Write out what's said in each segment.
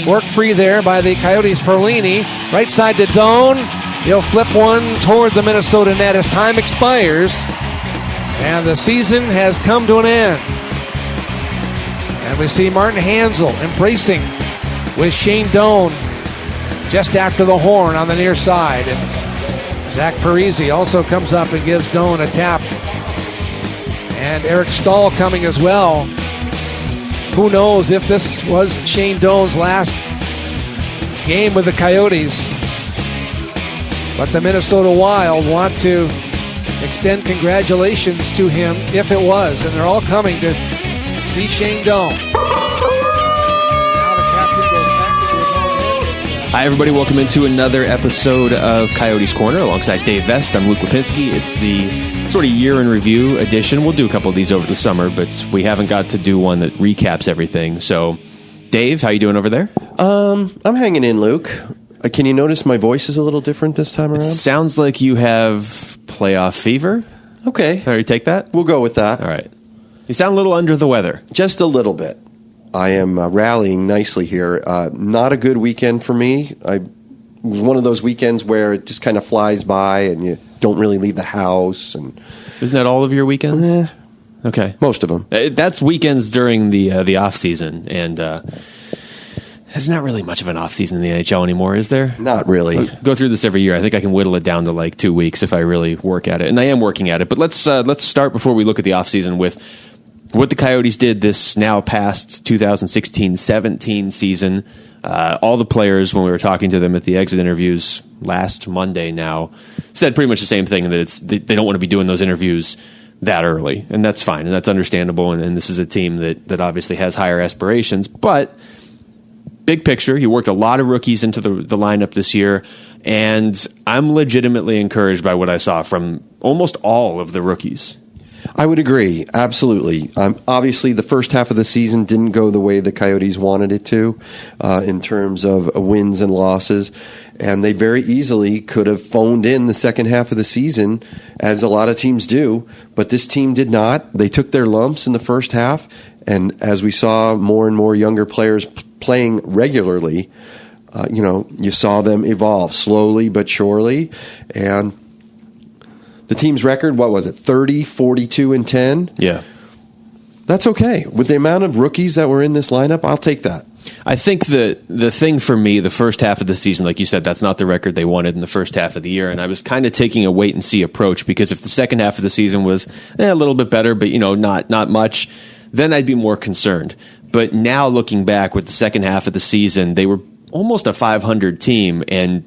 Work free there by the Coyotes. Perlini, right side to Doan. He'll flip one toward the Minnesota net as time expires. And the season has come to an end. And we see Martin Hansel embracing with Shane Doan just after the horn on the near side. And Zach Parise also comes up and gives Doan a tap. And Eric Stahl coming as well. Who knows if this was Shane Doan's last game with the Coyotes. But the Minnesota Wild want to extend congratulations to him if it was. And they're all coming to see Shane Doan. Now the captain goes back into his own head. Hi, everybody. Welcome into another episode of Coyotes Corner alongside Dave Vest. I'm Luke Lapinski. It's the sort of year in review edition. We'll do a couple of these over the summer, but we haven't got to do one that recaps everything. So, Dave, how you doing over there? I'm hanging in, Luke. Can you notice my voice is a little different this time around? It sounds like you have playoff fever. Okay. All right, take that? We'll go with that. All right. You sound a little under the weather. Just a little bit. I am rallying nicely here. Not a good weekend for me. It was one of those weekends where it just kind of flies by and you don't really leave the house. And isn't that all of your weekends? Okay. Most of them. That's weekends during the off season, and there's not really much of an off season in the NHL anymore, is there? Not really. I go through this every year. I think I can whittle it down to like 2 weeks if I really work at it, and I am working at it. But let's start before we look at the off season with what the Coyotes did this now past 2016-17 season. All the players, when we were talking to them at the exit interviews last Monday now, said pretty much the same thing, that they don't want to be doing those interviews that early, and that's fine, and that's understandable, and this is a team that obviously has higher aspirations. But big picture, he worked a lot of rookies into the lineup this year, and I'm legitimately encouraged by what I saw from almost all of the rookies. I would agree, absolutely. Obviously, the first half of the season didn't go the way the Coyotes wanted it to in terms of wins and losses, and they very easily could have phoned in the second half of the season, as a lot of teams do, but this team did not. They took their lumps in the first half, and as we saw more and more younger players playing regularly, you saw them evolve slowly but surely, and the team's record, what was it, 30, 42, and 10? Yeah. That's okay. With the amount of rookies that were in this lineup, I'll take that. I think the thing for me, the first half of the season, like you said, that's not the record they wanted in the first half of the year, and I was kind of taking a wait-and-see approach, because if the second half of the season was a little bit better, but not much, then I'd be more concerned. But now looking back with the second half of the season, they were almost a 500 team, and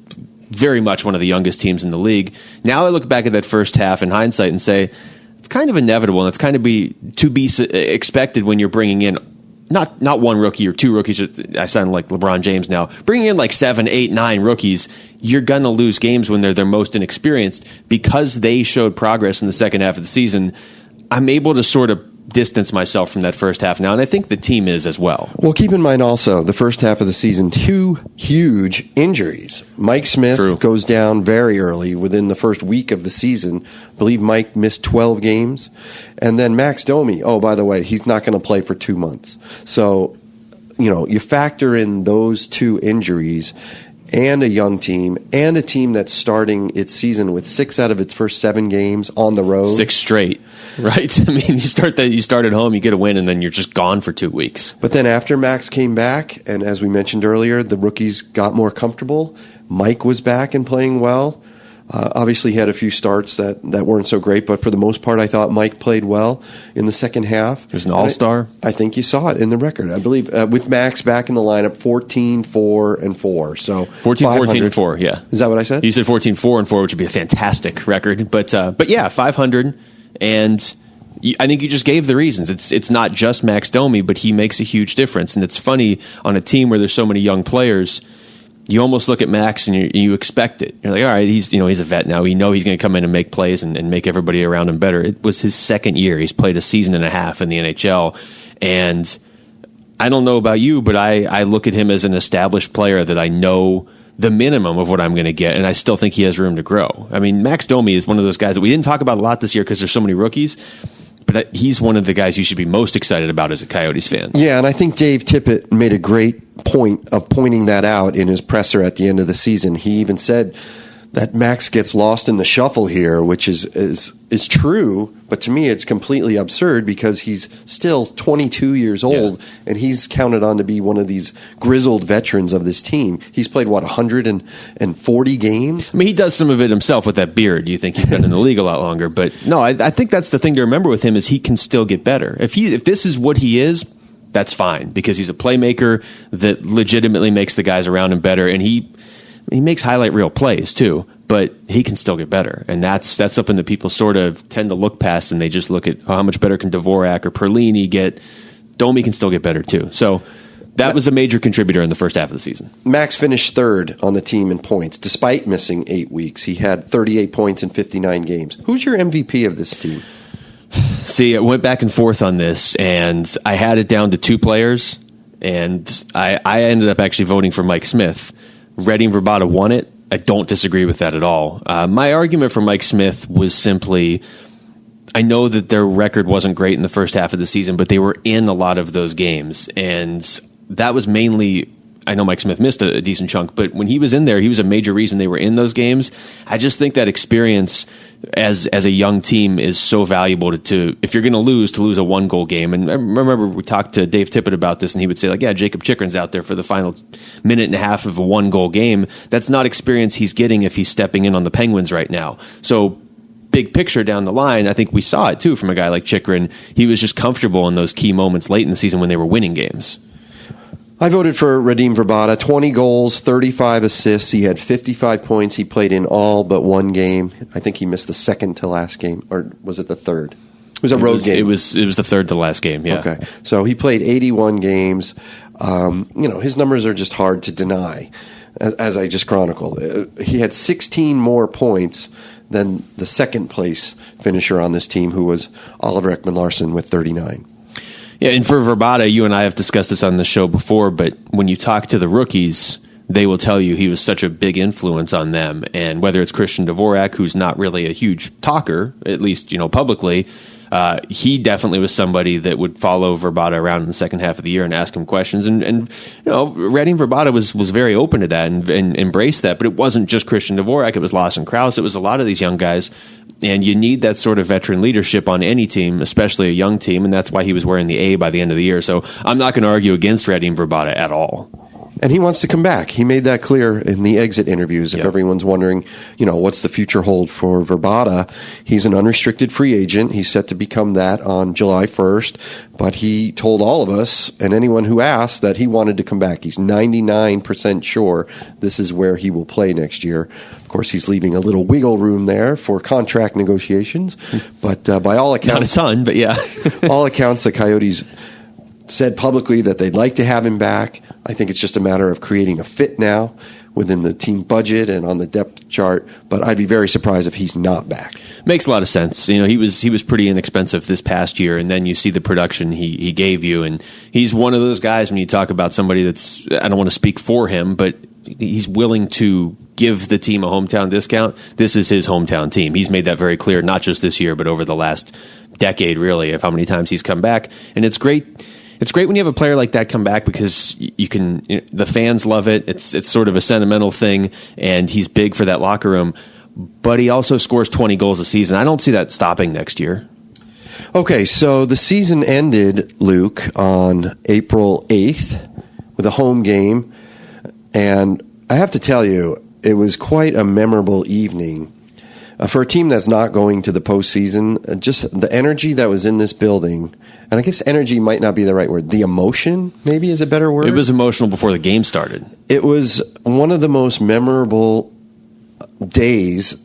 very much one of the youngest teams in the league. Now I look back at that first half in hindsight and say it's kind of inevitable, and it's kind of to be expected when you're bringing in not one rookie or two rookies. I sound like LeBron James now. Bringing in like 7, 8, 9 rookies, you're going to lose games when they're their most inexperienced, because they showed progress in the second half of the season. I'm able to sort of distance myself from that first half now, and I think the team is as well. Well, keep in mind also, the first half of the season, 2 huge injuries. Mike Smith goes down very early, within the first week of the season. I believe Mike missed 12 games. And then Max Domi, by the way, he's not going to play for 2 months. So, you factor in those 2 injuries, and a young team, and a team that's starting its season with 6 out of its first 7 games on the road. 6 straight, right? I mean, you start at home, you get a win, and then you're just gone for 2 weeks. But then after Max came back, and as we mentioned earlier, the rookies got more comfortable. Mike was back and playing well. Obviously, he had a few starts that weren't so great, but for the most part, I thought Mike played well in the second half. He was an all-star. I think you saw it in the record. I believe with Max back in the lineup, 14, 4, and 4. So 14, and 4, yeah. Is that what I said? You said 14, 4, and 4, which would be a fantastic record. But yeah, 500, and I think you just gave the reasons. It's not just Max Domi, but he makes a huge difference. And it's funny, on a team where there's so many young players, you almost look at Max and you expect it. You're like, all right, he's a vet now. We know he's going to come in and make plays and make everybody around him better. It was his second year. He's played a season and a half in the NHL. And I don't know about you, but I look at him as an established player that I know the minimum of what I'm going to get, and I still think he has room to grow. I mean, Max Domi is one of those guys that we didn't talk about a lot this year because there's so many rookies, But he's one of the guys you should be most excited about as a Coyotes fan. Yeah, and I think Dave Tippett made a great point of pointing that out in his presser at the end of the season. He even said that Max gets lost in the shuffle here, which is true, but to me it's completely absurd because he's still 22 years old, and he's counted on to be one of these grizzled veterans of this team. He's played, 140 games? I mean, he does some of it himself with that beard. You think he's been in the league a lot longer. But no, I think that's the thing to remember with him is he can still get better. If this is what he is, that's fine, because he's a playmaker that legitimately makes the guys around him better, and he makes highlight reel plays too, but he can still get better. And that's something that people sort of tend to look past, and they just look at how much better can Dvorak or Perlini get. Domi can still get better too. So that was a major contributor in the first half of the season. Max finished third on the team in points, despite missing 8 weeks. He had 38 points in 59 games. Who's your MVP of this team? See, I went back and forth on this, and I had it down to 2 players, and I ended up actually voting for Mike Smith. Reddy and Vrbata won it. I don't disagree with that at all. My argument for Mike Smith was simply, I know that their record wasn't great in the first half of the season, but they were in a lot of those games. And that was mainly, I know Mike Smith missed a decent chunk, but when he was in there, he was a major reason they were in those games. I just think that experience as a young team is so valuable to if you're going to lose a 1-goal game. And I remember we talked to Dave Tippett about this, and he would say, like, yeah, Jacob Chikrin's out there for the final minute and a half of a 1-goal game. That's not experience he's getting if he's stepping in on the Penguins right now. So big picture down the line, I think we saw it too from a guy like Chikrin. He was just comfortable in those key moments late in the season when they were winning games. I voted for Radim Vrbata. 20 goals, 35 assists. He had 55 points. He played in all but one game. I think he missed the second to last game, or was it the third? It was a road game. It was the third to last game, yeah. Okay. So he played 81 games. His numbers are just hard to deny, as I just chronicled. He had 16 more points than the second place finisher on this team, who was Oliver Ekman-Larsson with 39. Yeah, and for Vrbata, you and I have discussed this on the show before, but when you talk to the rookies, they will tell you he was such a big influence on them. And whether it's Christian Dvorak, who's not really a huge talker, at least publicly, he definitely was somebody that would follow Vrbata around in the second half of the year and ask him questions. And Radim Vrbata was very open to that and embraced that. But it wasn't just Christian Dvorak. It was Lawson Krause. It was a lot of these young guys. And you need that sort of veteran leadership on any team, especially a young team. And that's why he was wearing the A by the end of the year. So I'm not going to argue against Radim Vrbata at all. And he wants to come back. He made that clear in the exit interviews. If everyone's wondering, what's the future hold for Vrbata, he's an unrestricted free agent. He's set to become that on July 1st. But he told all of us and anyone who asked that he wanted to come back. He's 99% sure this is where he will play next year. Of course, he's leaving a little wiggle room there for contract negotiations. But by all accounts... Not a ton, but yeah. all accounts, the Coyotes said publicly that they'd like to have him back. I think it's just a matter of creating a fit now within the team budget and on the depth chart, but I'd be very surprised if he's not back. Makes a lot of sense. He was pretty inexpensive this past year, and then you see the production he gave you, and he's one of those guys when you talk about somebody that's, I don't want to speak for him, but he's willing to give the team a hometown discount. This is his hometown team. He's made that very clear, not just this year, but over the last decade, really, of how many times he's come back, and it's great. It's great when you have a player like that come back because the fans love it. It's sort of a sentimental thing, and he's big for that locker room. But he also scores 20 goals a season. I don't see that stopping next year. Okay, so the season ended, Luke, on April 8th with a home game. And I have to tell you, it was quite a memorable evening. For a team that's not going to the postseason, just the energy that was in this building, and I guess energy might not be the right word. The emotion, maybe, is a better word. It was emotional before the game started. It was one of the most memorable days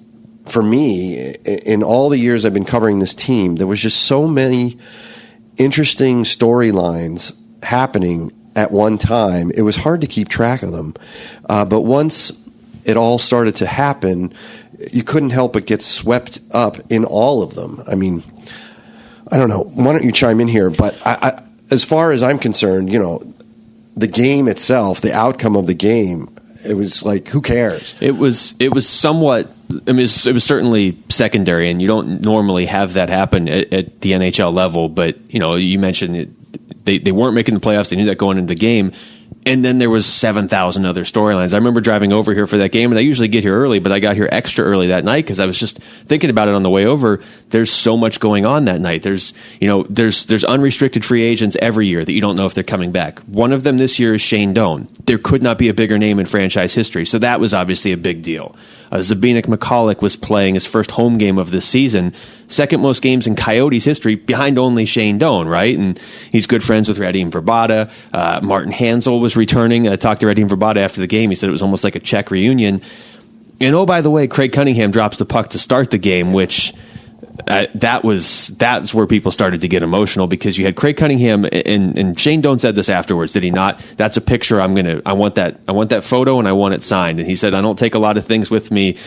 for me in all the years I've been covering this team. There was just so many interesting storylines happening at one time. It was hard to keep track of them. But once it all started to happen, you couldn't help but get swept up in all of them. I mean, I don't know. Why don't you chime in here? But I, as far as I'm concerned, the game itself, the outcome of the game, it was like, who cares? It was somewhat I mean, it was certainly secondary, and you don't normally have that happen at the NHL level. But you mentioned they weren't making the playoffs. They knew that going into the game. And then there was 7,000 other storylines. I remember driving over here for that game, and I usually get here early, but I got here extra early that night because I was just thinking about it on the way over. There's so much going on that night. There's unrestricted free agents every year that you don't know if they're coming back. One of them this year is Shane Doan. There could not be a bigger name in franchise history, so that was obviously a big deal. Zbigniew McCulloch was playing his first home game of this season, second most games in Coyotes history, behind only Shane Doan, right? And he's good friends with Radim Vrbata. Martin Hanzal was returning. I talked to Radim Vrbata after the game. He said it was almost like a Czech reunion. And oh, by the way, Craig Cunningham drops the puck to start the game, which that's where people started to get emotional, because you had Craig Cunningham and Shane Doan said this afterwards, did he not? That's a picture I want that photo, and I want it signed. And he said, I don't take a lot of things with me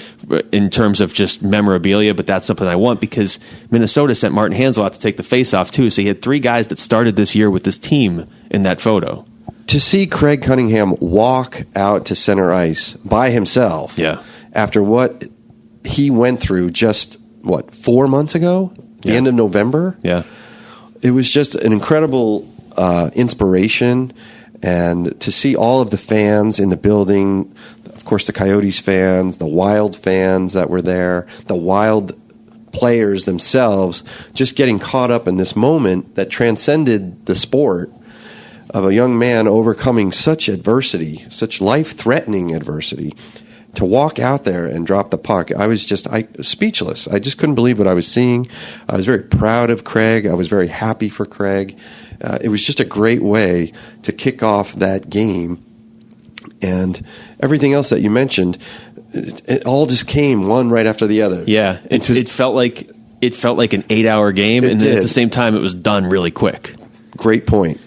in terms of just memorabilia, but that's something I want, because Minnesota sent Martin Hanzal out to take the face-off too. So he had 3 guys that started this year with this team in that photo. To see Craig Cunningham walk out to center ice by himself, after what he went through just 4 months ago, the end of November. Yeah, it was just an incredible inspiration, and to see all of the fans in the building, of course, the Coyotes fans, the Wild fans that were there, the Wild players themselves, just getting caught up in this moment that transcended the sport of a young man overcoming such adversity, such life-threatening adversity. To walk out there and drop the puck, I was speechless. I just couldn't believe what I was seeing. I was very proud of Craig. I was very happy for Craig. It was just a great way to kick off that game. And everything else that you mentioned, it all just came one right after the other. Yeah, it felt like an 8-hour game, and then at the same time, it was done really quick. Great point.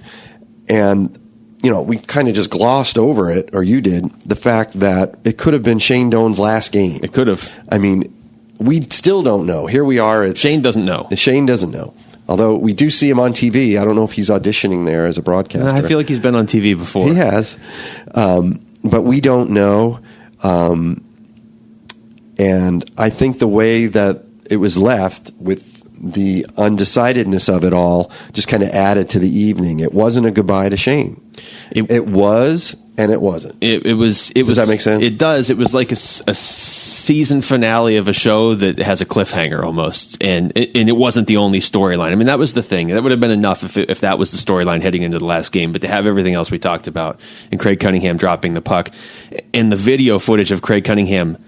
And we kind of just glossed over it, or you did, the fact that it could have been Shane Doan's last game. It could have. I mean, we still don't know. Here we are. Shane doesn't know. Shane doesn't know. Although we do see him on TV. I don't know if he's auditioning there as a broadcaster. I feel like he's been on TV before. He has. But we don't know. And I think the way that it was left with the undecidedness of it all just kind of added to the evening. It wasn't a goodbye to Shane. It was, and it wasn't. Does that make sense? It does. It was like a season finale of a show that has a cliffhanger almost, and it wasn't the only storyline. I mean, that was the thing. That would have been enough if that was the storyline heading into the last game. But to have everything else we talked about, and Craig Cunningham dropping the puck, and the video footage of Craig Cunningham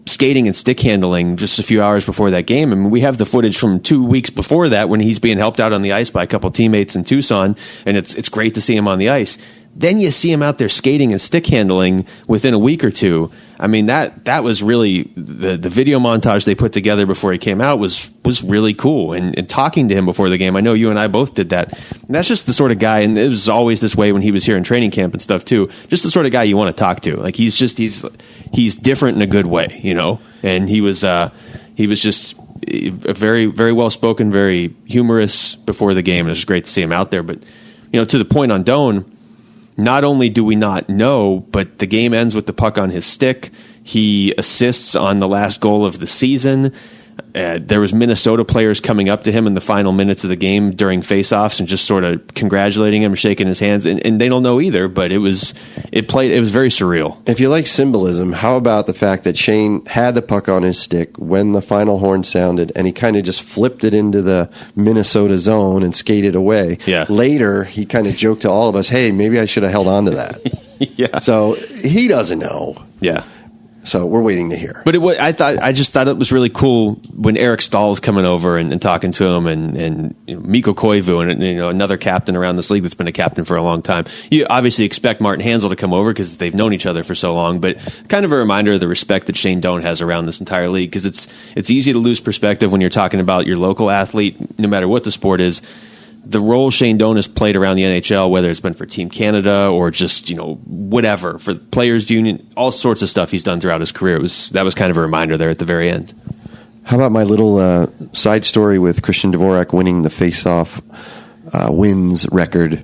skating and stick handling just a few hours before that game. I mean, we have the footage from 2 weeks before that when he's being helped out on the ice by a couple teammates in Tucson, and it's great to see him on the ice. Then you see him out there skating and stick handling within a week or two. I mean, that was really the video montage they put together before he came out was really cool. And talking to him before the game, I know you and I both did that. And that's just the sort of guy, and it was always this way when he was here in training camp and stuff too. Just the sort of guy you want to talk to. Like he's different in a good way, And he was just a very, very well spoken, very humorous before the game. And it was great to see him out there. But to the point on Doan. Not only do we not know, but the game ends with the puck on his stick. He assists on the last goal of the season. There was Minnesota players coming up to him in the final minutes of the game during faceoffs and just sort of congratulating him, shaking his hands. And they don't know either, but it was very surreal. If you like symbolism, how about the fact that Shane had the puck on his stick when the final horn sounded, and he kind of just flipped it into the Minnesota zone and skated away. Yeah. Later, he kind of joked to all of us, hey, maybe I should have held on to that. Yeah. So he doesn't know. Yeah. So we're waiting to hear. But I just thought it was really cool when Eric Stahl's coming over and talking to him, and Mikko Koivu, and another captain around this league that's been a captain for a long time. You obviously expect Martin Hanzal to come over because they've known each other for so long. But kind of a reminder of the respect that Shane Doan has around this entire league, because it's easy to lose perspective when you're talking about your local athlete, no matter what the sport is. The role Shane Doan has played around the NHL, whether it's been for Team Canada or just, whatever, for Players Union, all sorts of stuff he's done throughout his career. That was kind of a reminder there at the very end. How about my little side story with Christian Dvorak winning the face-off wins record?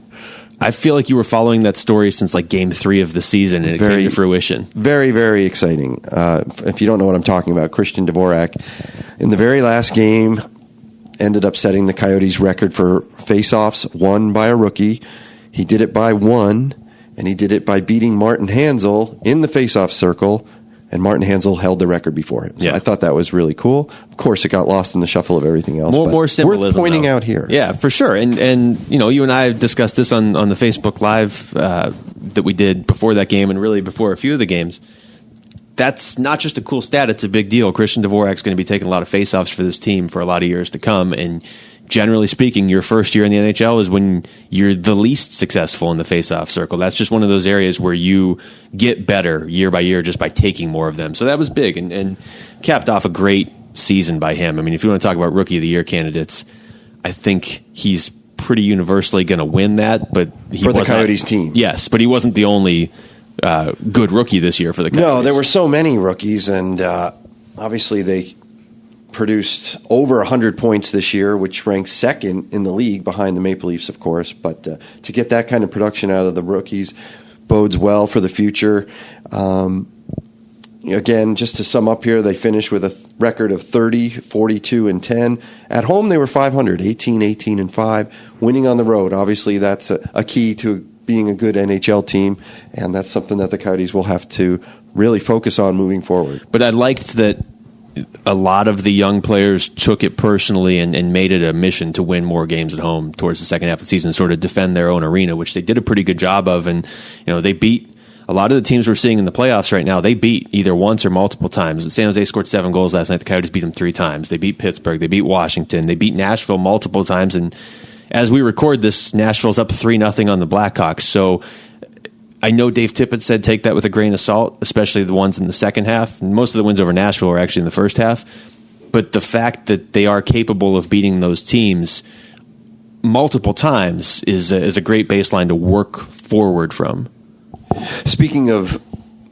I feel like you were following that story since like game 3 of the season, and it came to fruition. Very, very exciting. If you don't know what I'm talking about, Christian Dvorak, in the very last game, ended up setting the Coyotes record for faceoffs won by a rookie. He did it by 1, and he did it by beating Martin Hanzal in the faceoff circle, and Martin Hanzal held the record before him. So I thought that was really cool. Of course, it got lost in the shuffle of everything else. More symbolism. Worth pointing out here. Yeah, for sure. And you and I discussed this on the Facebook Live that we did before that game, and really before a few of the games. That's not just a cool stat; it's a big deal. Christian Dvorak's going to be taking a lot of faceoffs for this team for a lot of years to come, and generally speaking, your first year in the NHL is when you're the least successful in the faceoff circle. That's just one of those areas where you get better year by year just by taking more of them. So that was big and capped off a great season by him. I mean, if you want to talk about Rookie of the Year candidates, I think he's pretty universally going to win that. But for the Coyotes team. Yes, but he wasn't the only good rookie this year for the Coyotes. No, there were so many rookies, and obviously they produced over 100 points this year, which ranks second in the league behind the Maple Leafs, of course. But to get that kind of production out of the rookies bodes well for the future. Again, just to sum up here, they finished with a record of 30, 42, and 10. At home, they were 500, 18, 18, and 5. Winning on the road, obviously, that's a key to being a good NHL team, and that's something that the Coyotes will have to really focus on moving forward. But I liked that a lot of the young players took it personally and made it a mission to win more games at home towards the second half of the season, sort of defend their own arena, which they did a pretty good job of. And they beat a lot of the teams we're seeing in the playoffs right now. They beat either once or multiple times. San Jose scored 7 goals last night. The Coyotes beat them 3 times. They beat Pittsburgh. They beat Washington. They beat Nashville multiple times. And as we record this, Nashville's up 3-0 on the Blackhawks. So I know Dave Tippett said take that with a grain of salt, especially the ones in the second half. Most of the wins over Nashville were actually in the first half. But the fact that they are capable of beating those teams multiple times is a great baseline to work forward from. Speaking of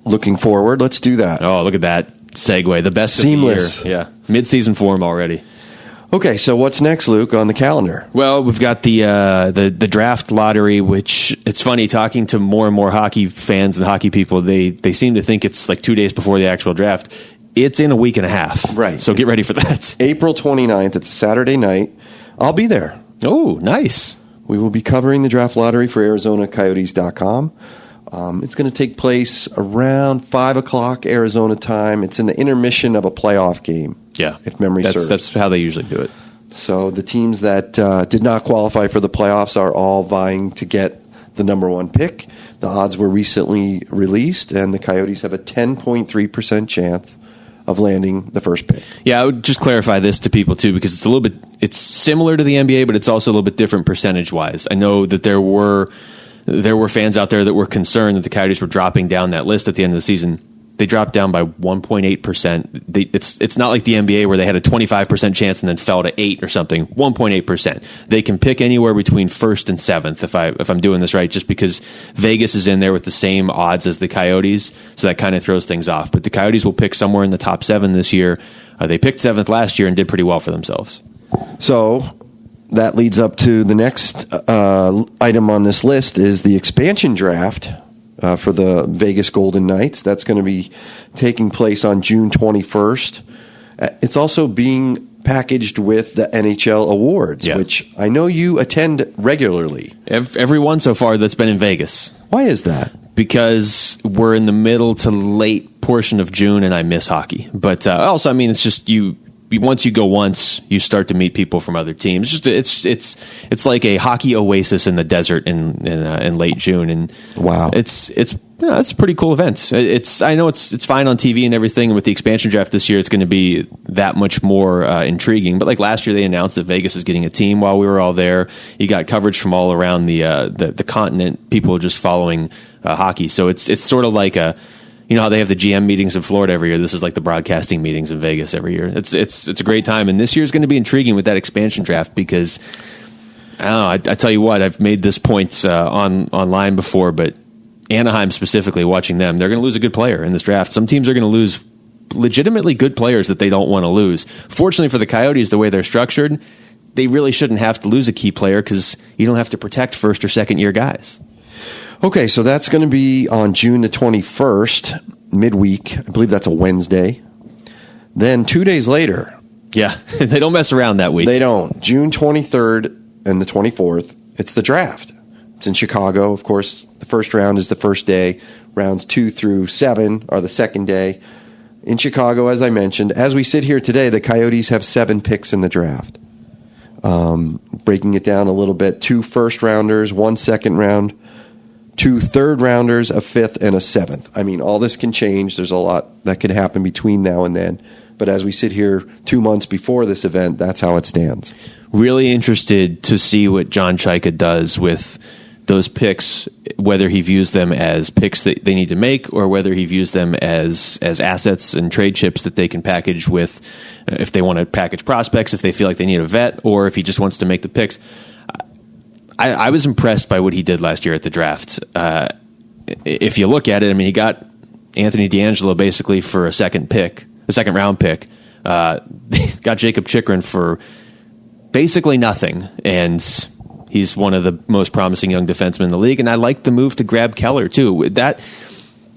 looking forward, let's do that. Oh, look at that segue. The best Seamless. of the year. Yeah, mid-season form already. Okay, so what's next, Luke, on the calendar? Well, we've got the draft lottery, which it's funny talking to more and more hockey fans and hockey people. They seem to think it's like 2 days before the actual draft. It's in a week and a half. Right. So get ready for that. April 29th. It's a Saturday night. I'll be there. Oh, nice. We will be covering the draft lottery for ArizonaCoyotes.com. It's going to take place around 5 o'clock Arizona time. It's in the intermission of a playoff game. Yeah, if memory serves. That's how they usually do it. So the teams that did not qualify for the playoffs are all vying to get the number 1 pick. The odds were recently released, and the Coyotes have a 10.3% chance of landing the first pick. Yeah, I would just clarify this to people too, because it's similar to the NBA, but it's also a little bit different percentage-wise. I know that there were fans out there that were concerned that the Coyotes were dropping down that list at the end of the season. They dropped down by 1.8%. It's not like the NBA where they had a 25% chance and then fell to 8 or something. 1.8%. They can pick anywhere between 1st and 7th if I'm doing this right, just because Vegas is in there with the same odds as the Coyotes, so that kind of throws things off. But the Coyotes will pick somewhere in the top 7 this year. They picked 7th last year and did pretty well for themselves. So that leads up to the next item on this list is the expansion draft for the Vegas Golden Knights. That's going to be taking place on June 21st. It's also being packaged with the NHL awards, which I know you attend regularly. Every one so far that's been in Vegas. Why is that? Because we're in the middle to late portion of June and I miss hockey. But also, I mean, it's just once you go once, you start to meet people from other teams. It's like a hockey oasis in the desert in late June, and wow, it's a pretty cool event. I know it's fine on TV and everything, and with the expansion draft this year, it's going to be that much more intriguing. But like last year, they announced that Vegas was getting a team while we were all there. You got coverage from all around the continent, people just following hockey. So it's sort of like a. You know how they have the GM meetings in Florida every year? This is like the broadcasting meetings in Vegas every year. It's a great time, and this year is going to be intriguing with that expansion draft because I don't know. I tell you what, I've made this point online before, but Anaheim specifically, watching them, they're going to lose a good player in this draft. Some teams are going to lose legitimately good players that they don't want to lose. Fortunately for the Coyotes, the way they're structured, they really shouldn't have to lose a key player because you don't have to protect first or second year guys. Okay, so that's going to be on June the 21st, midweek. I believe that's a Wednesday. Then 2 days later. Yeah, they don't mess around that week. They don't. June 23rd and the 24th, it's the draft. It's in Chicago, of course. The first round is the first day. Rounds 2 through 7 are the second day. In Chicago, as I mentioned, as we sit here today, the Coyotes have 7 picks in the draft. Breaking it down a little bit, 2 first-rounders, 1 second round, 2 third-rounders, a 5th, and a 7th. I mean, all this can change. There's a lot that could happen between now and then. But as we sit here 2 months before this event, that's how it stands. Really interested to see what John Chaika does with those picks, whether he views them as picks that they need to make or whether he views them as assets and trade chips that they can package with if they want to package prospects, if they feel like they need a vet, or if he just wants to make the picks. I was impressed by what he did last year at the draft. If you look at it, I mean, he got Anthony D'Angelo basically for a second round pick. Got Jacob Chikrin for basically nothing, and he's one of the most promising young defensemen in the league, and I like the move to grab Keller, too.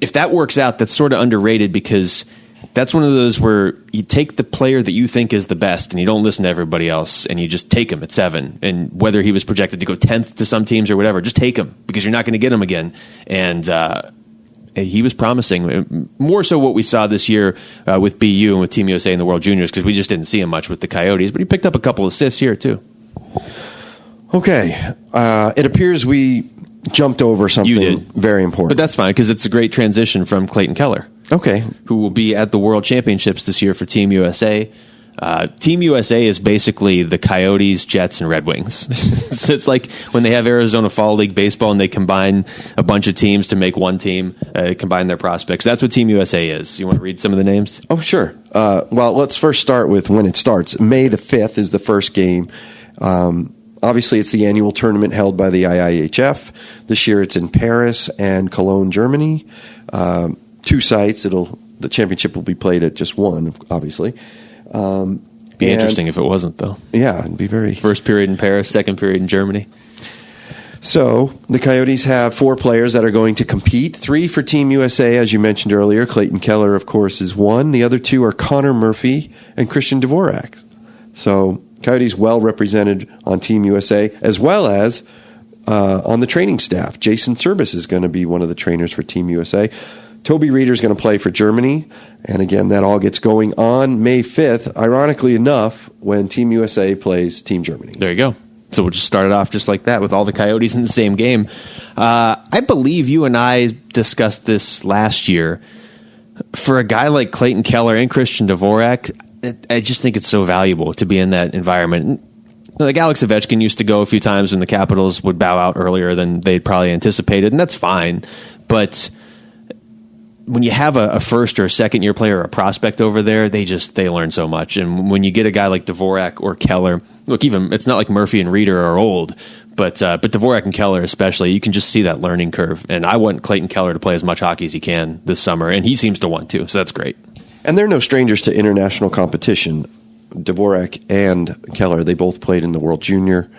If that works out, that's sort of underrated because that's one of those where you take the player that you think is the best and you don't listen to everybody else, and you just take him at 7. And whether he was projected to go 10th to some teams or whatever, just take him because you're not going to get him again. And he was promising, more so what we saw this year with BU and with Team USA in the World Juniors because we just didn't see him much with the Coyotes, but he picked up a couple assists here, too. Okay, it appears we jumped over something very important. But that's fine, because it's a great transition from Clayton Keller. Okay. Who will be at the World Championships this year for Team USA. Team USA is basically the Coyotes, Jets, and Red Wings. So it's like when they have Arizona Fall League Baseball and they combine a bunch of teams to make one team, combine their prospects. That's what Team USA is. You want to read some of the names? Oh, sure. Well, let's first start with when it starts. May the 5th is the first game. Obviously, it's the annual tournament held by the IIHF. This year, it's in Paris and Cologne, Germany. 2 sites. The championship will be played at just one, obviously. Be interesting if it wasn't, though. Yeah, it'd be very... First period in Paris, second period in Germany. So, the Coyotes have 4 players that are going to compete. 3 for Team USA, as you mentioned earlier. Clayton Keller, of course, is one. The other 2 are Connor Murphy and Christian Dvorak. So... Coyotes well represented on Team USA, as well as on the training staff. Jason Serbis is going to be one of the trainers for Team USA. Toby Reeder is going to play for Germany. And again, that all gets going on May 5th, ironically enough, when Team USA plays Team Germany. There you go. So we'll just start it off just like that with all the Coyotes in the same game. I believe you and I discussed this last year. For a guy like Clayton Keller and Christian Dvorak, I just think it's so valuable to be in that environment. Like Alex Ovechkin used to go a few times when the Capitals would bow out earlier than they'd probably anticipated, and that's fine. But when you have a first or a second year player or a prospect over there, they learn so much. And when you get a guy like Dvorak or Keller, look, even it's not like Murphy and Reeder are old, but Dvorak and Keller especially, you can just see that learning curve. And I want Clayton Keller to play as much hockey as he can this summer, and he seems to want to, so that's great. And they're no strangers to international competition. Dvorak and Keller, they both played in the World Junior.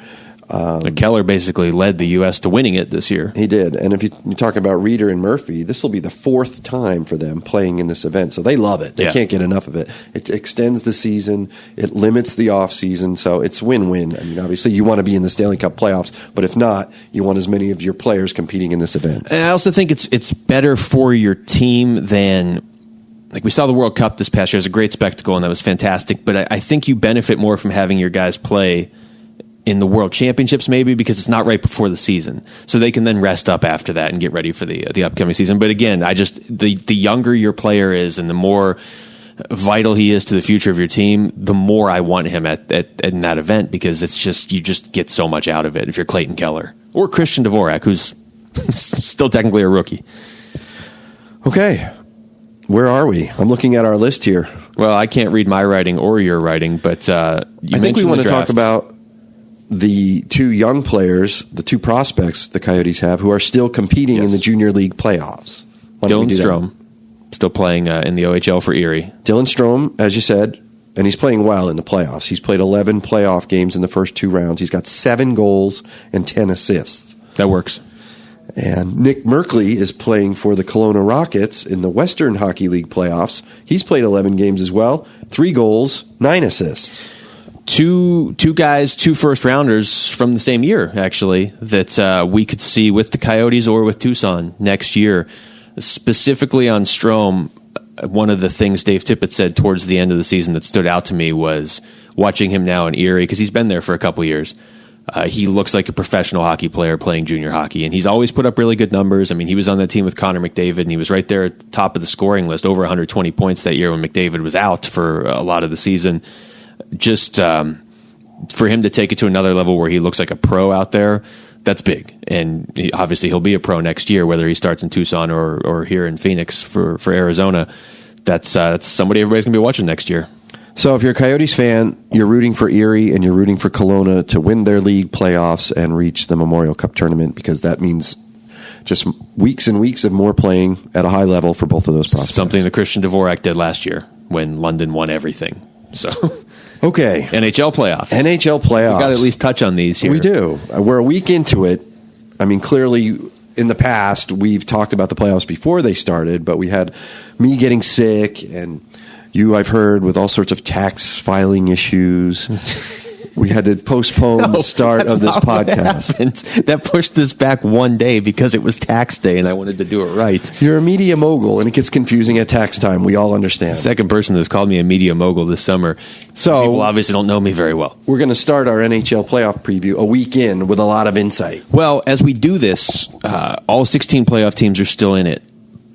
Keller basically led the U.S. to winning it this year. He did. And if you talk about Reeder and Murphy, this will be the 4th time for them playing in this event. So they love it. They can't get enough of it. It extends the season. It limits the off season. So it's win-win. I mean, obviously, you want to be in the Stanley Cup playoffs. But if not, you want as many of your players competing in this event. And I also think it's better for your team than... Like we saw the World Cup this past year. It was a great spectacle, and that was fantastic. But I think you benefit more from having your guys play in the World Championships maybe because it's not right before the season. So they can then rest up after that and get ready for the upcoming season. But again, the younger your player is and the more vital he is to the future of your team, the more I want him in that event because it's just you just get so much out of it if you're Clayton Keller or Christian Dvorak, who's still technically a rookie. Okay. Where are we? I'm looking at our list here. Well, I can't read my writing or your writing, but I think we want to talk about the 2 young players, the 2 prospects the Coyotes have, who are still competing in the Junior League playoffs. Dylan Strome, still playing in the OHL for Erie. Dylan Strome, as you said, and he's playing well in the playoffs. He's played 11 playoff games in the first 2 rounds. He's got 7 goals and 10 assists. That works. And Nick Merkley is playing for the Kelowna Rockets in the Western Hockey League playoffs. He's played 11 games as well. 3 goals, 9 assists. Two guys, 2 first-rounders from the same year, actually, that we could see with the Coyotes or with Tucson next year. Specifically on Strome, one of the things Dave Tippett said towards the end of the season that stood out to me was watching him now in Erie, because he's been there for a couple years. He looks like a professional hockey player playing junior hockey, and he's always put up really good numbers. I mean, he was on that team with Connor McDavid, and he was right there at the top of the scoring list, over 120 points that year when McDavid was out for a lot of the season. Just for him to take it to another level where he looks like a pro out there, that's big. And obviously he'll be a pro next year, whether he starts in Tucson or here in Phoenix for Arizona. That's somebody everybody's going to be watching next year. So if you're a Coyotes fan, you're rooting for Erie and you're rooting for Kelowna to win their league playoffs and reach the Memorial Cup tournament, because that means just weeks and weeks of more playing at a high level for both of those prospects. Something that Christian Dvorak did last year when London won everything. So, okay. NHL playoffs. NHL playoffs. We got to at least touch on these here. We do. We're a week into it. I mean, clearly, in the past, we've talked about the playoffs before they started, but we had me getting sick, and you, I've heard, with all sorts of tax filing issues. We had to postpone the start of this podcast. That pushed this back one day because it was tax day and I wanted to do it right. You're a media mogul, and it gets confusing at tax time. We all understand. Second person that's called me a media mogul this summer. So people obviously don't know me very well. We're going to start our NHL playoff preview a week in with a lot of insight. Well, as we do this, all 16 playoff teams are still in it.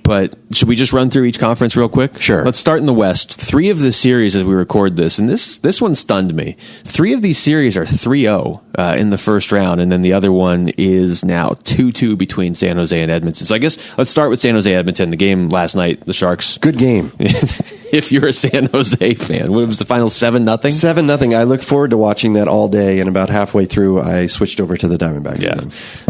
But should we just run through each conference real quick? Sure. Let's start in the West. 3 of the series as we record this, and this one stunned me. 3 of these series are 3-0 in the first round, and then the other one is now 2-2 between San Jose and Edmonton. So I guess let's start with San Jose Edmonton. The game last night, the Sharks. Good game. If you're a San Jose fan, what was the final 7-0? 7-0. I look forward to watching that all day, and about halfway through, I switched over to the Diamondbacks.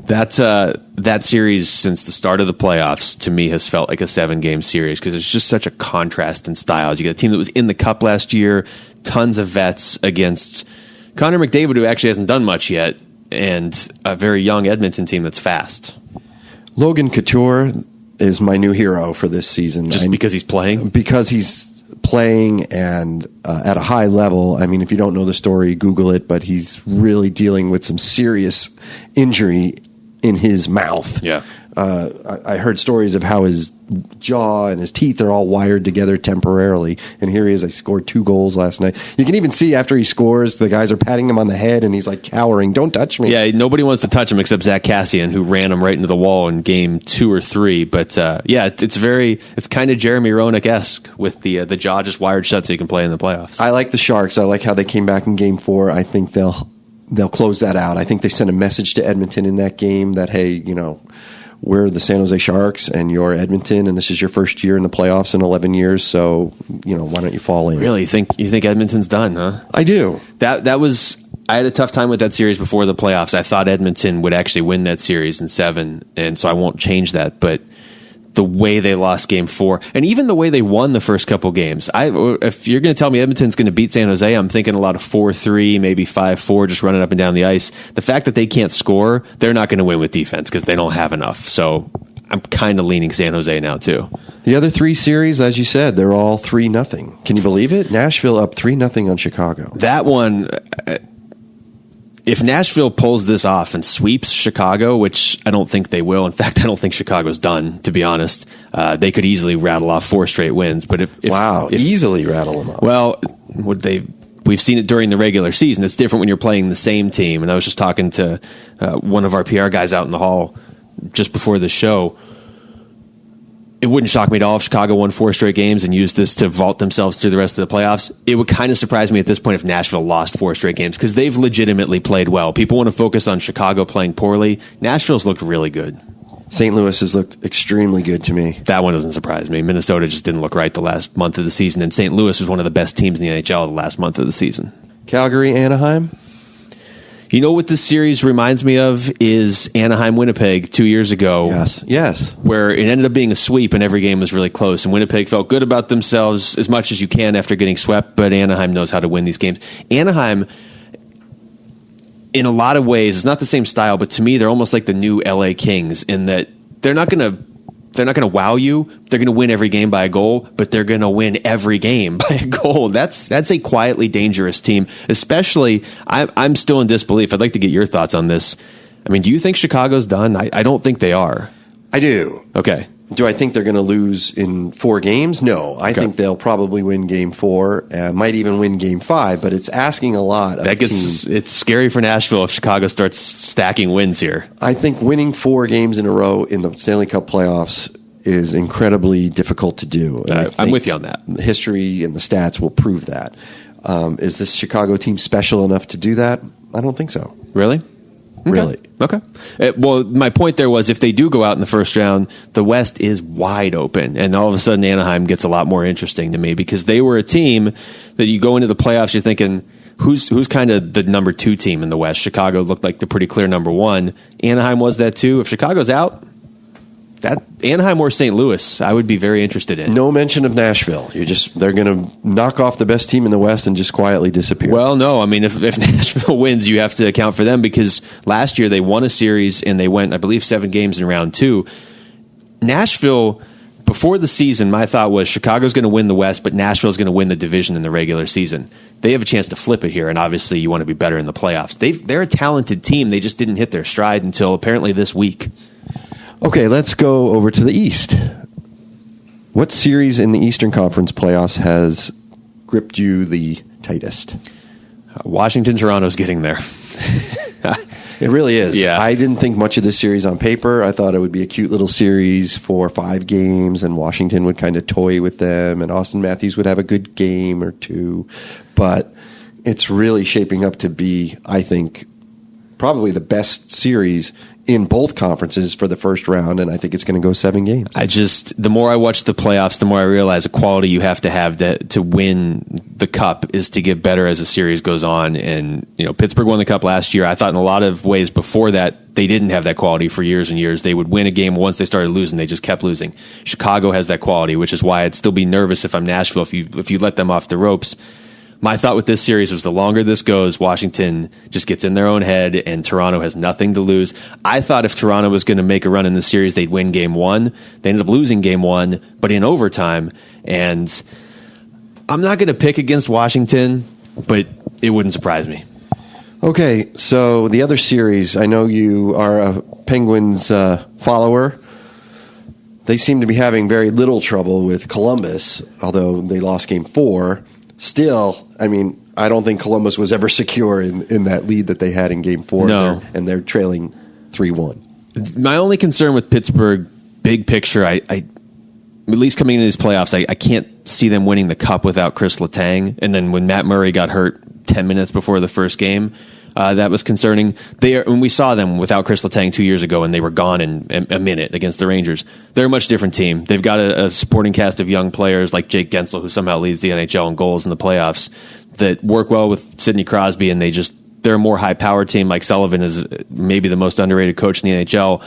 Yeah, that series since the start of the playoffs to me has felt like a 7-game series because it's just such a contrast in styles. You got a team that was in the Cup last year, tons of vets against Connor McDavid, who actually hasn't done much yet, and a very young Edmonton team that's fast. Logan Couture is my new hero for this season. Just because he's playing? Because he's playing and at a high level. I mean, if you don't know the story, Google it, but he's really dealing with some serious injury in his mouth. Yeah. I heard stories of how his jaw and his teeth are all wired together temporarily. And here he is. I scored 2 goals last night. You can even see after he scores, the guys are patting him on the head, and he's like cowering. Don't touch me. Yeah, nobody wants to touch him except Zach Kassian, who ran him right into the wall in game 2 or 3. But it's kind of Jeremy Roenick-esque with the jaw just wired shut so he can play in the playoffs. I like the Sharks. I like how they came back in game 4. I think they'll close that out. I think they sent a message to Edmonton in that game that, hey, we're the San Jose Sharks and you're Edmonton, and this is your first year in the playoffs in 11 years, so why don't you fall in? Really? You think Edmonton's done, huh? I do. That was I had a tough time with that series before the playoffs. I thought Edmonton would actually win that series in 7, and so I won't change that, but the way they lost game 4, and even the way they won the first couple games. If you're going to tell me Edmonton's going to beat San Jose, I'm thinking a lot of 4-3, maybe 5-4, just running up and down the ice. The fact that they can't score, they're not going to win with defense because they don't have enough. So I'm kind of leaning San Jose now too. The other 3 series, as you said, they're all 3-0. Can you believe it? Nashville up 3-0 on Chicago. That one, if Nashville pulls this off and sweeps Chicago, which I don't think they will. In fact, I don't think Chicago's done, to be honest. They could easily rattle off 4 straight wins. But if easily rattle them off. Well, we've seen it during the regular season. It's different when you're playing the same team. And I was just talking to one of our PR guys out in the hall just before the show. It wouldn't shock me at all if Chicago won 4 straight games and used this to vault themselves through the rest of the playoffs. It would kind of surprise me at this point if Nashville lost 4 straight games because they've legitimately played well. People want to focus on Chicago playing poorly. Nashville's looked really good. St. Louis has looked extremely good to me. That one doesn't surprise me. Minnesota just didn't look right the last month of the season, and St. Louis was one of the best teams in the NHL the last month of the season. Calgary, Anaheim? You know what this series reminds me of is Anaheim-Winnipeg 2 years ago. Yes. Where it ended up being a sweep and every game was really close. And Winnipeg felt good about themselves as much as you can after getting swept, but Anaheim knows how to win these games. Anaheim, in a lot of ways, is not the same style, but to me, they're almost like the new LA Kings in that they're not going to wow you. They're going to win every game by a goal, but they're going to win every game by a goal. That's a quietly dangerous team. Especially, I'm still in disbelief. I'd like to get your thoughts on this. I mean, do you think Chicago's done? I don't think they are. I do. Okay. Do I think they're going to lose in 4 games? No. I think they'll probably win Game 4, might even win Game 5, but it's asking a lot of a team. It's scary for Nashville if Chicago starts stacking wins here. I think winning 4 games in a row in the Stanley Cup playoffs is incredibly difficult to do. I'm with you on that. The history and the stats will prove that. Is this Chicago team special enough to do that? I don't think so. Really? Okay. Really. Okay. Well, my point there was if they do go out in the first round, the West is wide open. And all of a sudden, Anaheim gets a lot more interesting to me because they were a team that you go into the playoffs, you're thinking, who's kind of the number 2 team in the West? Chicago looked like the pretty clear number 1. Anaheim was that too. If Chicago's out, that Anaheim or St. Louis, I would be very interested in. No mention of Nashville. They're going to knock off the best team in the West and just quietly disappear. Well, no. I mean, if Nashville wins, you have to account for them because last year they won a series and they went, I believe, 7 games in round 2. Nashville, before the season, my thought was Chicago's going to win the West, but Nashville's going to win the division in the regular season. They have a chance to flip it here, and obviously you want to be better in the playoffs. They're a talented team. They just didn't hit their stride until apparently this week. Okay, let's go over to the East. What series in the Eastern Conference playoffs has gripped you the tightest? Washington, Toronto's getting there. It really is. Yeah. I didn't think much of this series on paper. I thought it would be a cute little series for 5 games, and Washington would kind of toy with them, and Austin Matthews would have a good game or 2. But it's really shaping up to be, I think, probably the best series in both conferences for the first round, and I think it's going to go 7 games. The more I watch the playoffs, the more I realize the quality you have to win the cup is to get better as the series goes on. And, Pittsburgh won the cup last year. I thought in a lot of ways before that, they didn't have that quality for years and years. They would win a game once they started losing. They just kept losing. Chicago has that quality, which is why I'd still be nervous if I'm Nashville, if you let them off the ropes. My thought with this series was the longer this goes, Washington just gets in their own head and Toronto has nothing to lose. I thought if Toronto was going to make a run in the series, they'd win Game 1. They ended up losing Game 1, but in overtime. And I'm not going to pick against Washington, but it wouldn't surprise me. Okay, so the other series, I know you are a Penguins follower. They seem to be having very little trouble with Columbus, although they lost Game 4. Still, I mean, I don't think Columbus was ever secure in that lead that they had in Game 4. No. And they're trailing 3-1. My only concern with Pittsburgh, big picture, I at least coming into these playoffs, I can't see them winning the cup without Chris Letang. And then when Matt Murray got hurt 10 minutes before the first game, that was concerning. When we saw them without Chris Letang 2 years ago, and they were gone in a minute against the Rangers. They're a much different team. They've got a supporting cast of young players like Jake Gensel, who somehow leads the NHL in goals in the playoffs, that work well with Sidney Crosby, and they're a more high-powered team. Mike Sullivan is maybe the most underrated coach in the NHL.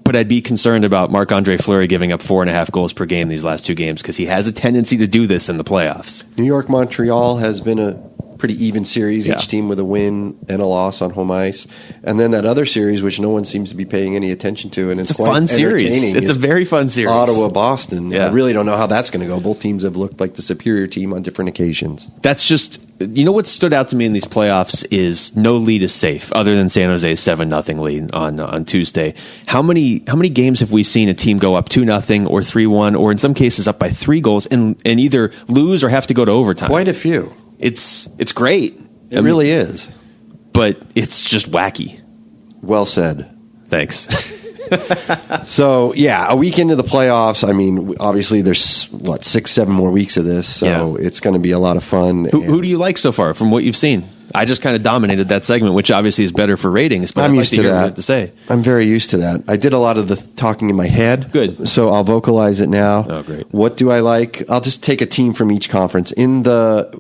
But I'd be concerned about Marc-Andre Fleury giving up 4.5 goals per game these last 2 games because he has a tendency to do this in the playoffs. New York-Montreal has been a pretty even series, Yeah. each team with a win and a loss on home ice. And then that other series, which no one seems to be paying any attention to, and it's a quite fun series. entertaining, It's a very fun series. Ottawa-Boston. Yeah. I really don't know how that's going to go. Both teams have looked like the superior team on different occasions. That's just, what stood out to me in these playoffs is no lead is safe, other than San Jose's 7-0 lead on Tuesday. How many games have we seen a team go up 2-0 or 3-1, or in some cases up by 3 goals and either lose or have to go to overtime? Quite a few. It's great. It really is. But it's just wacky. Well said. Thanks. So, a week into the playoffs, I mean, obviously there's, 6-7 more weeks of this, so it's going to be a lot of fun. Who do you like so far from what you've seen? I just kind of dominated that segment, which obviously is better for ratings, but I'm I'd used like to to hear what you that. have to say. I'm very used to that. I did a lot of the talking in my head. Good. So I'll vocalize it now. Oh, great. What do I like? I'll just take a team from each conference. In the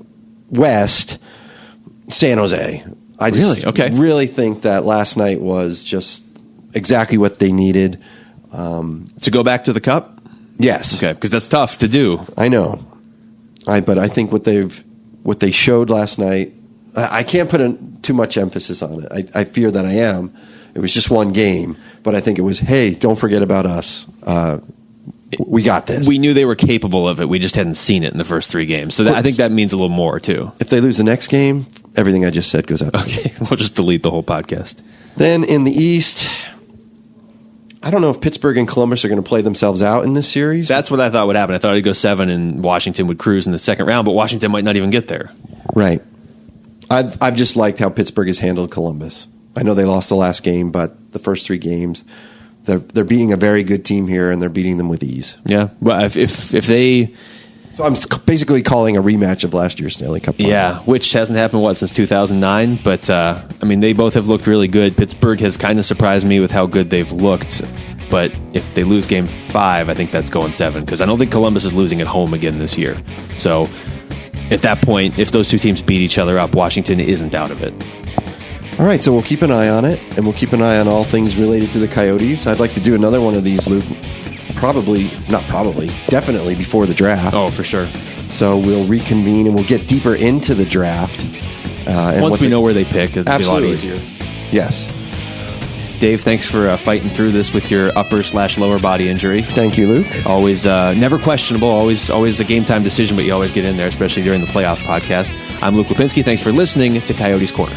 West, San Jose. I just Really? Okay. really think that last night was just exactly what they needed. To go back to the Cup? Yes. Okay, because that's tough to do. I know. But I think what they showed last night, I can't put too much emphasis on it. I fear that I am. It was just one game, but I think it was, hey, don't forget about us. We got this. We knew they were capable of it. We just hadn't seen it in the first 3 games. So I think that means a little more, too. If they lose the next game, everything I just said goes out. Okay, we'll just delete the whole podcast. Then in the East, I don't know if Pittsburgh and Columbus are going to play themselves out in this series. That's what I thought would happen. I thought it'd go 7 and Washington would cruise in the second round, but Washington might not even get there. Right. I've just liked how Pittsburgh has handled Columbus. I know they lost the last game, but the first 3 games, they're beating a very good team here, and they're beating them with ease. Yeah. Well, if they... So I'm basically calling a rematch of last year's Stanley Cup final. Yeah, which hasn't happened, since 2009? But, they both have looked really good. Pittsburgh has kind of surprised me with how good they've looked. But if they lose Game 5, I think that's going 7, because I don't think Columbus is losing at home again this year. So at that point, if those 2 teams beat each other up, Washington isn't out of it. All right, so we'll keep an eye on it, and we'll keep an eye on all things related to the Coyotes. I'd like to do another one of these, Luke. Definitely before the draft. Oh, for sure. So we'll reconvene, and we'll get deeper into the draft. And Once we know where they pick, it'll be a lot easier. Yes. Dave, thanks for fighting through this with your upper/lower body injury. Thank you, Luke. Always never questionable, always a game time decision, but you always get in there, especially during the playoff podcast. I'm Luke Lapinski. Thanks for listening to Coyotes Corner.